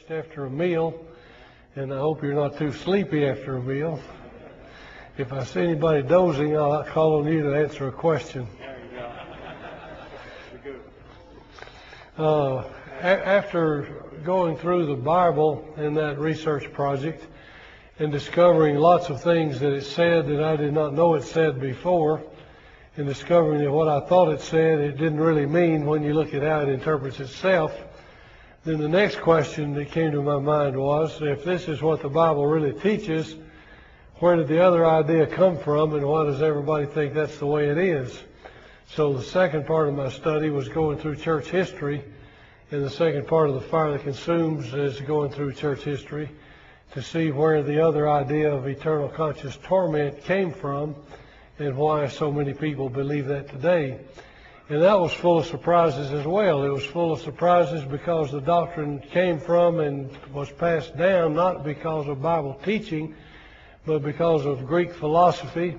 refreshed after a meal, and I hope you're not too sleepy after a meal. If I see anybody dozing, I'll call on you to answer a question. There you go. After going through the Bible in that research project and discovering lots of things that it said that I did not know it said before, and discovering that what I thought it said, it didn't really mean when you look at how it interprets itself, then the next question that came to my mind was, if this is what the Bible really teaches, where did the other idea come from, and why does everybody think that's the way it is? So the second part of my study was going through church history, and the second part of the Fire That Consumes is going through church history to see where the other idea of eternal conscious torment came from and why so many people believe that today. And that was full of surprises as well. It was full of surprises because the doctrine came from and was passed down not because of Bible teaching, but because of Greek philosophy,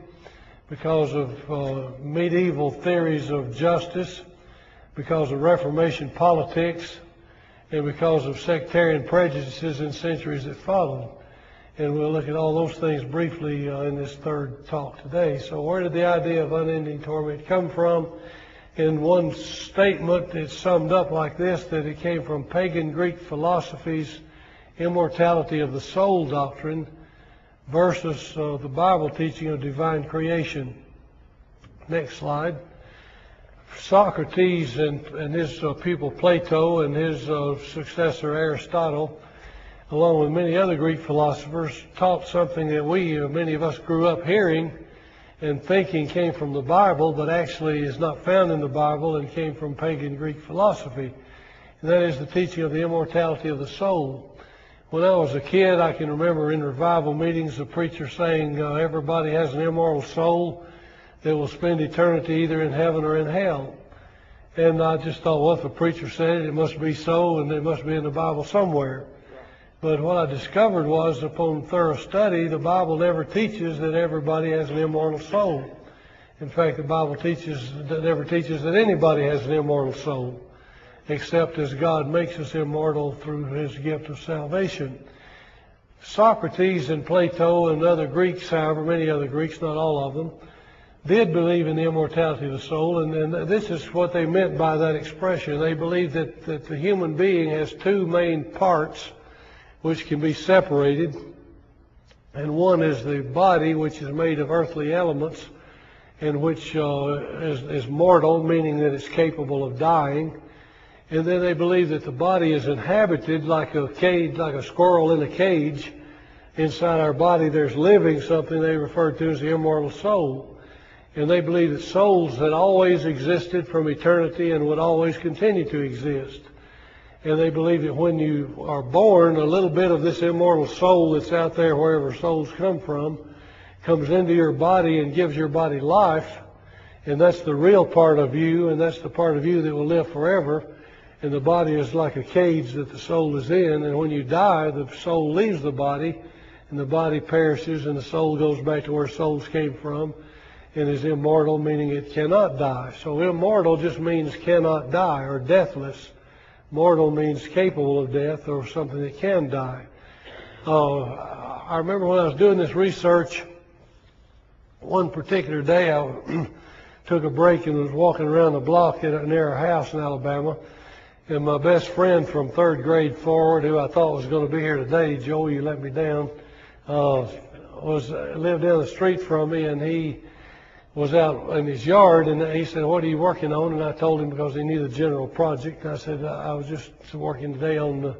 because of medieval theories of justice, because of Reformation politics, and because of sectarian prejudices in centuries that followed. And we'll look at all those things briefly in this third talk today. So where did the idea of unending torment come from? In one statement, it's summed up like this, that it came from pagan Greek philosophy's immortality of the soul doctrine versus the Bible teaching of divine creation. Next slide. Socrates and his pupil Plato and his successor Aristotle, along with many other Greek philosophers, taught something that many of us grew up hearing and thinking came from the Bible, but actually is not found in the Bible and came from pagan Greek philosophy. And that is the teaching of the immortality of the soul. When I was a kid, I can remember in revival meetings the preacher saying everybody has an immortal soul that will spend eternity either in heaven or in hell. And I just thought, well, if the preacher said it, it must be so, and it must be in the Bible somewhere. But what I discovered was, upon thorough study, the Bible never teaches that everybody has an immortal soul. In fact, the Bible never teaches that anybody has an immortal soul, except as God makes us immortal through His gift of salvation. Socrates and Plato and other Greeks, however, many other Greeks, not all of them, did believe in the immortality of the soul, and this is what they meant by that expression. They believed that the human being has two main parts which can be separated, and one is the body, which is made of earthly elements and which is mortal, meaning that it's capable of dying. And then they believe that the body is inhabited like a cage, like a squirrel in a cage. Inside our body there's living something they refer to as the immortal soul. And they believe that souls had always existed from eternity and would always continue to exist. And they believe that when you are born, a little bit of this immortal soul that's out there wherever souls come from comes into your body and gives your body life. And that's the real part of you, and that's the part of you that will live forever. And the body is like a cage that the soul is in. And when you die, the soul leaves the body, and the body perishes, and the soul goes back to where souls came from, and is immortal, meaning it cannot die. So immortal just means cannot die or deathless. Mortal means capable of death or something that can die. I remember when I was doing this research, one particular day I took a break and was walking around the block near our house in Alabama, and my best friend from third grade forward, who I thought was going to be here today, Joe, you let me down, lived down the street from me, and he was out in his yard, and he said, "What are you working on?" And I told him because he knew the general project. I said, "I was just working today on the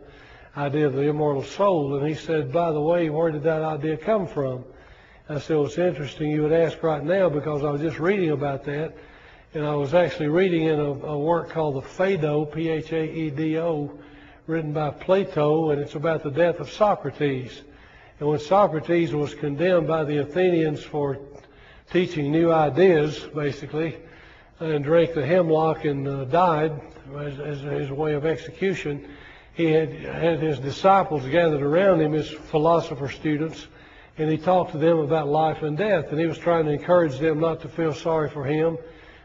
idea of the immortal soul." And he said, "By the way, where did that idea come from?" I said, "Well, it's interesting you would ask right now because I was just reading about that." And I was actually reading in a work called the Phaedo, Phaedo, written by Plato, and it's about the death of Socrates. And when Socrates was condemned by the Athenians for teaching new ideas, basically, and drank the hemlock and died as his way of execution, he had his disciples gathered around him, his philosopher students, and he talked to them about life and death. And he was trying to encourage them not to feel sorry for him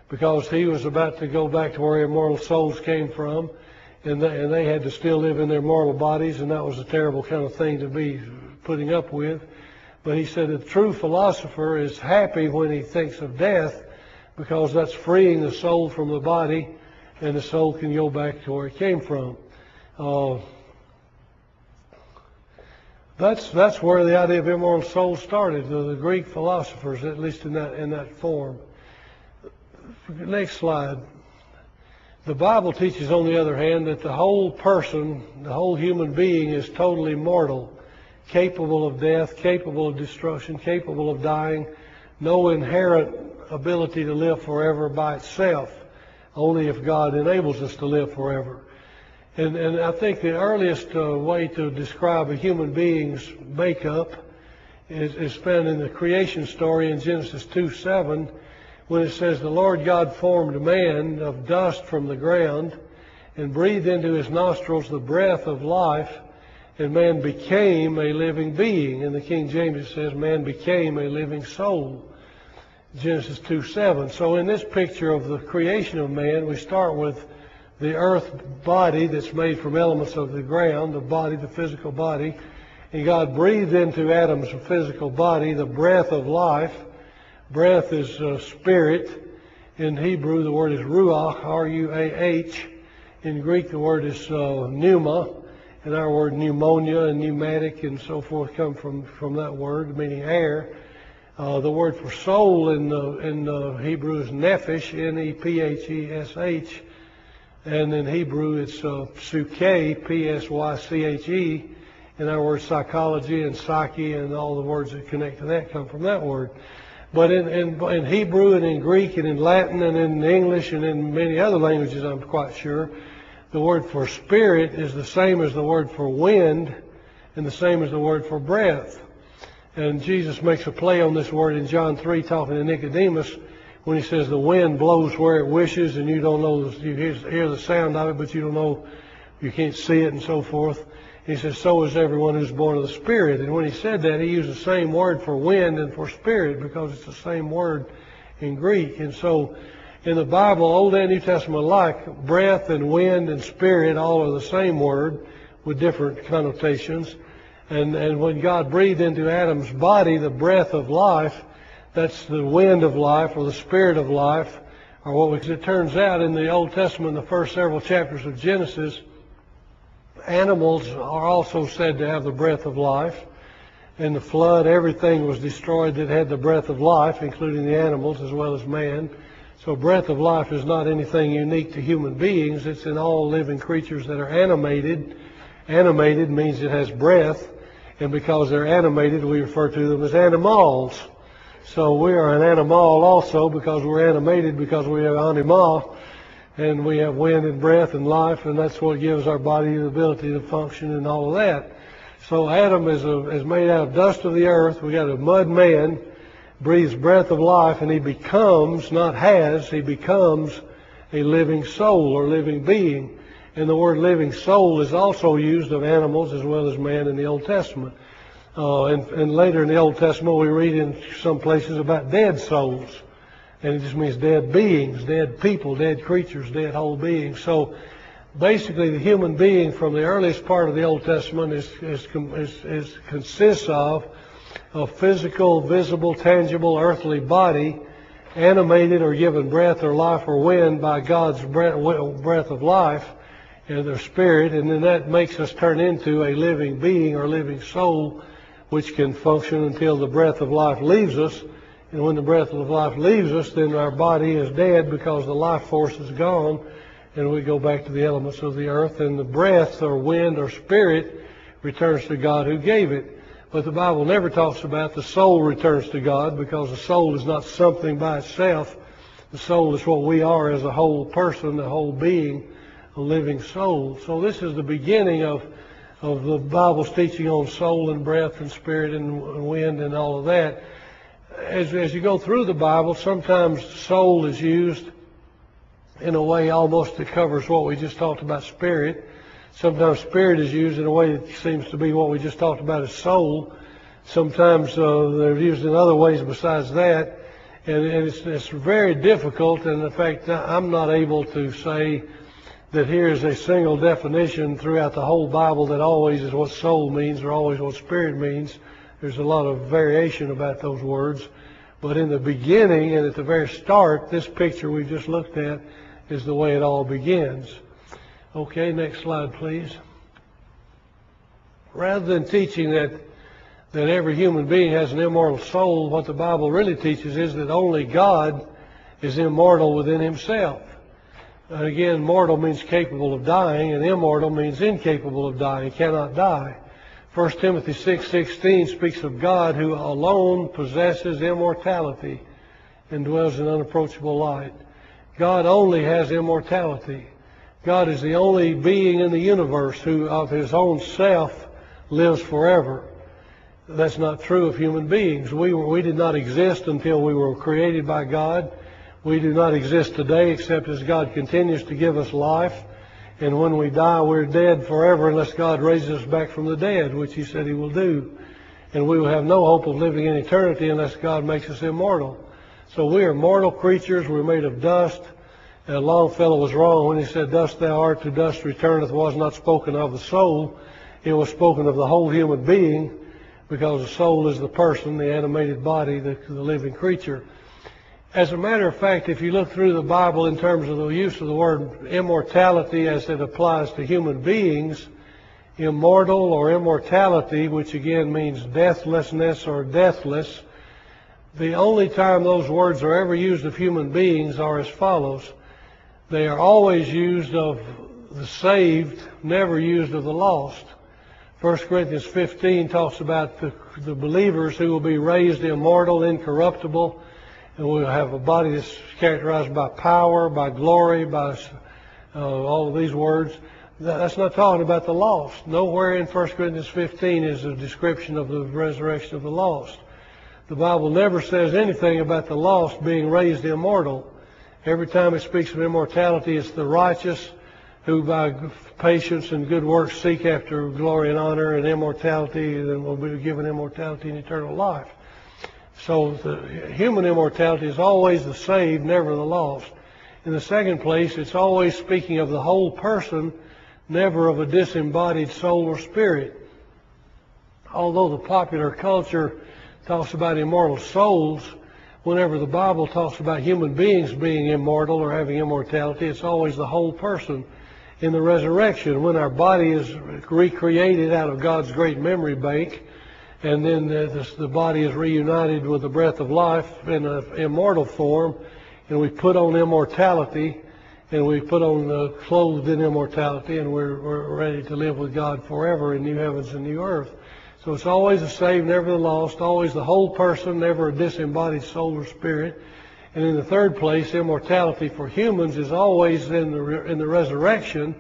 because he was about to go back to where immortal souls came from, and they had to still live in their mortal bodies, and that was a terrible kind of thing to be putting up with. But he said the true philosopher is happy when he thinks of death, because that's freeing the soul from the body, and the soul can go back to where it came from. That's where the idea of immortal soul started. The Greek philosophers, at least in that form. Next slide. The Bible teaches, on the other hand, that the whole person, the whole human being, is totally mortal, capable of death, capable of destruction, capable of dying, no inherent ability to live forever by itself, only if God enables us to live forever. And I think the earliest way to describe a human being's makeup is found in the creation story in Genesis 2:7, when it says, the Lord God formed man of dust from the ground and breathed into his nostrils the breath of life, and man became a living being. In the King James it says, man became a living soul. Genesis 2:7. So in this picture of the creation of man, we start with the earth body that's made from elements of the ground, the body, the physical body. And God breathed into Adam's physical body the breath of life. Breath is spirit. In Hebrew, the word is ruach, R-U-A-H. In Greek, the word is pneuma. And our word pneumonia and pneumatic and so forth come from that word, meaning air. The word for soul in Hebrew is nephesh, N-E-P-H-E-S-H. And in Hebrew, it's psyche, P-S-Y-C-H-E. And our word psychology and psyche and all the words that connect to that come from that word. But in Hebrew and in Greek and in Latin and in English and in many other languages, I'm quite sure, the word for spirit is the same as the word for wind and the same as the word for breath. And Jesus makes a play on this word in John 3, talking to Nicodemus, when he says the wind blows where it wishes, and you don't know, you hear the sound of it, but you don't know, you can't see it and so forth. He says, so is everyone who's born of the Spirit. And when he said that, he used the same word for wind and for spirit, because it's the same word in Greek. And so in the Bible, Old and New Testament alike, breath and wind and spirit all are the same word with different connotations. And when God breathed into Adam's body the breath of life, that's the wind of life or the spirit of life, or what it turns out in the Old Testament, the first several chapters of Genesis, animals are also said to have the breath of life. In the flood, everything was destroyed that had the breath of life, including the animals as well as man. So breath of life is not anything unique to human beings. It's in all living creatures that are animated. Animated means it has breath, and because they're animated, we refer to them as animals. So we are an animal also because we're animated, because we are animal. And we have wind and breath and life, and that's what gives our body the ability to function and all of that. So Adam is made out of dust of the earth. We got a mud man, breathes breath of life, and he becomes, not has, he becomes a living soul or living being. And the word living soul is also used of animals as well as man in the Old Testament. And later in the Old Testament, we read in some places about dead souls. And it just means dead beings, dead people, dead creatures, dead whole beings. So basically the human being from the earliest part of the Old Testament consists of a physical, visible, tangible, earthly body, animated or given breath or life or wind by God's breath of life and their spirit. And then that makes us turn into a living being or living soul, which can function until the breath of life leaves us. And when the breath of life leaves us, then our body is dead because the life force is gone, and we go back to the elements of the earth, and the breath or wind or spirit returns to God who gave it. But the Bible never talks about the soul returns to God, because the soul is not something by itself. The soul is what we are as a whole person, a whole being, a living soul. So this is the beginning of the Bible's teaching on soul and breath and spirit and wind and all of that. As you go through the Bible, sometimes soul is used in a way almost that covers what we just talked about, spirit. Sometimes spirit is used in a way that seems to be what we just talked about as soul. Sometimes they're used in other ways besides that. And it's very difficult. And in fact, I'm not able to say that here is a single definition throughout the whole Bible that always is what soul means or always what spirit means. There's a lot of variation about those words. But in the beginning and at the very start, this picture we just looked at is the way it all begins. Okay, next slide, please. Rather than teaching that every human being has an immortal soul, what the Bible really teaches is that only God is immortal within himself. And again, mortal means capable of dying, and immortal means incapable of dying, cannot die. 1 Timothy 6:16 speaks of God who alone possesses immortality and dwells in unapproachable light. God only has immortality. God is the only being in the universe who of his own self lives forever. That's not true of human beings. We did not exist until we were created by God. We do not exist today except as God continues to give us life. And when we die, we're dead forever unless God raises us back from the dead, which he said he will do. And we will have no hope of living in eternity unless God makes us immortal. So we are mortal creatures. We're made of dust. Longfellow was wrong when he said, "Dust thou art, to dust returneth," was not spoken of the soul. It was spoken of the whole human being, because the soul is the person, the animated body, the living creature. As a matter of fact, if you look through the Bible in terms of the use of the word immortality as it applies to human beings, immortal or immortality, which again means deathlessness or deathless, the only time those words are ever used of human beings are as follows. They are always used of the saved, never used of the lost. 1 Corinthians 15 talks about the believers who will be raised immortal, incorruptible, and we'll have a body that's characterized by power, by glory, by all of these words. That's not talking about the lost. Nowhere in 1 Corinthians 15 is a description of the resurrection of the lost. The Bible never says anything about the lost being raised immortal. Every time it speaks of immortality, it's the righteous who by patience and good works seek after glory and honor and immortality, and will be given immortality and eternal life. So the human immortality is always the saved, never the lost. In the second place, it's always speaking of the whole person, never of a disembodied soul or spirit. Although the popular culture talks about immortal souls, whenever the Bible talks about human beings being immortal or having immortality, it's always the whole person. In the resurrection, when our body is recreated out of God's great memory bank, and then the body is reunited with the breath of life in an immortal form, and we put on immortality, and we put on clothed in immortality, and we're ready to live with God forever in new heavens and new earth. So it's always the saved, never the lost, always the whole person, never a disembodied soul or spirit. And in the third place, immortality for humans is always in the resurrection,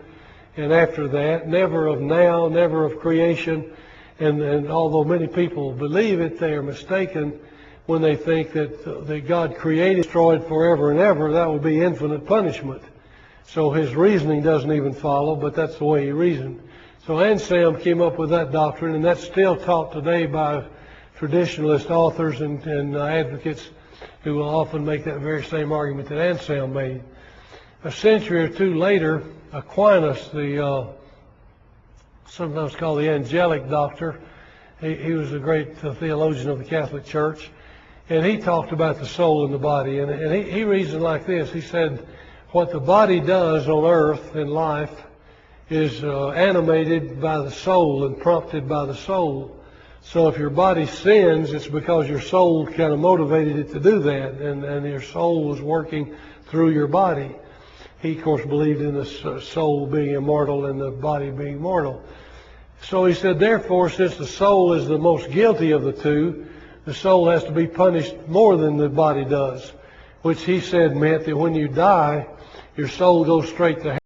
and after that, never of now, never of creation. And although many people believe it, they are mistaken when they think that God created, destroyed forever and ever. That would be infinite punishment. So his reasoning doesn't even follow, but that's the way he reasoned. So Anselm came up with that doctrine, and that's still taught today by traditionalist authors and advocates who will often make that very same argument that Anselm made. A century or two later, Aquinas, the sometimes called the angelic doctor, he was a great theologian of the Catholic Church, and he talked about the soul and the body, and he reasoned like this. He said, what the body does on earth in life is animated by the soul and prompted by the soul. So if your body sins, it's because your soul kind of motivated it to do that, and your soul was working through your body. He, of course, believed in the soul being immortal and the body being mortal. So he said, therefore, since the soul is the most guilty of the two, the soul has to be punished more than the body does, which he said meant that when you die, your soul goes straight to hell.